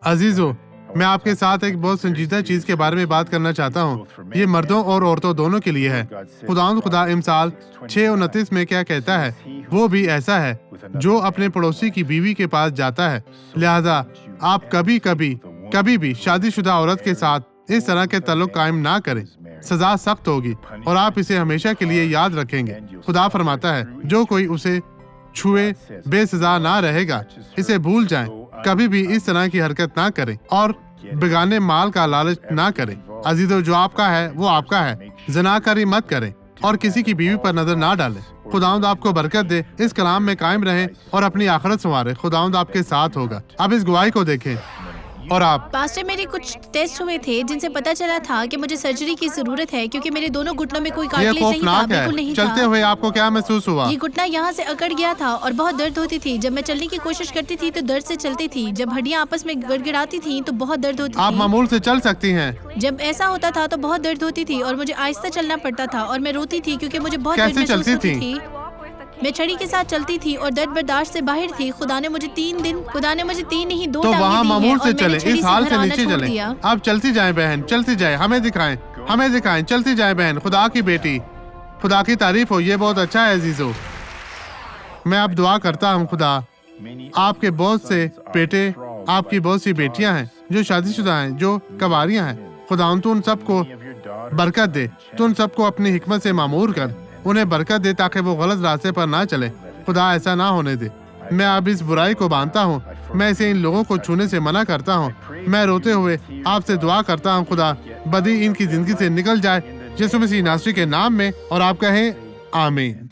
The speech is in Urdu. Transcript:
عزیزو، میں آپ کے ساتھ ایک بہت سنجیدہ چیز کے بارے میں بات کرنا چاہتا ہوں۔ یہ مردوں اور عورتوں دونوں کے لیے ہے۔ خدا امثال 6:29 میں کیا کہتا ہے؟ وہ بھی ایسا ہے جو اپنے پڑوسی کی بیوی کے پاس جاتا ہے۔ لہذا آپ کبھی بھی شادی شدہ عورت کے ساتھ اس طرح کے تعلق قائم نہ کریں۔ سزا سخت ہوگی اور آپ اسے ہمیشہ کے لیے یاد رکھیں گے۔ خدا فرماتا ہے جو کوئی اسے چھوئے بے سزا نہ رہے گا۔ اسے بھول جائیں، کبھی بھی اس طرح کی حرکت نہ کریں اور بیگانے مال کا لالچ نہ کریں۔ عزیزو، جو آپ کا ہے وہ آپ کا ہے۔ زناکاری مت کریں اور کسی کی بیوی پر نظر نہ ڈالیں۔ خداوند آپ کو برکت دے، اس کلام میں قائم رہیں اور اپنی آخرت سنواریں۔ خداوند آپ کے ساتھ ہوگا۔ اب اس گواہی کو دیکھیں۔ اور آپ پاسٹر، میرے کچھ ٹیسٹ ہوئے تھے جن سے پتہ چلا تھا کہ مجھے سرجری کی ضرورت ہے کیونکہ میرے دونوں گھٹنوں میں کوئی یہ کارٹلیج نہیں تھا، خوفناک بالکل ہے۔ نہیں چلتے تھا۔ ہوئے آپ کو کیا محسوس ہوا؟ یہ گھٹنا یہاں سے اکڑ گیا تھا اور بہت درد ہوتی تھی۔ جب میں چلنے کی کوشش کرتی تھی تو درد سے چلتی تھی۔ جب ہڈیاں آپس میں گڑگڑاتی تھیں تو بہت درد ہوتی آپ تھی۔ معمول سے چل سکتی ہیں۔ جب ایسا ہوتا تھا تو بہت درد ہوتی تھی اور مجھے آہستہ چلنا پڑتا تھا اور میں روتی تھی کیونکہ مجھے بہت درد کیسے محسوس چلتی ہوتی تھیں؟ تھی۔ میں چھڑی کے ساتھ چلتی تھی اور درد برداشت سے باہر تھی۔ خدا نے مجھے 3 نہیں 2 تو وہاں ٹانگیں دی ہیں معمول اور سے میں نے چلیں، چھڑی اس حال گھر سے آنا نیچے چھوڑ چلیں۔ دیا۔ آپ چلتی جائیں بہن، چلتی جائیں، ہمیں دکھائیں، چلتی جائیں بہن۔ خدا کی بیٹی، خدا کی تعریف ہو، یہ بہت اچھا ہے عزیزو۔ میں اب دعا کرتا ہوں خدا آپ کے بہت سے بیٹے، آپ کی بہت سی بیٹیاں ہیں جو شادی شدہ ہیں، جو کنواریاں ہیں۔ خدا تو ان سب کو برکت دے، تو ان سب کو اپنی حکمت سے معمور کر، انہیں برکت دے تاکہ وہ غلط راستے پر نہ چلے۔ خدا ایسا نہ ہونے دے۔ میں اب اس برائی کو باندھتا ہوں، میں اسے ان لوگوں کو چھونے سے منع کرتا ہوں۔ میں روتے ہوئے آپ سے دعا کرتا ہوں خدا بدی ان کی زندگی سے نکل جائے، یسوع مسیح ناصری کے نام میں، اور آپ کہیں آمین۔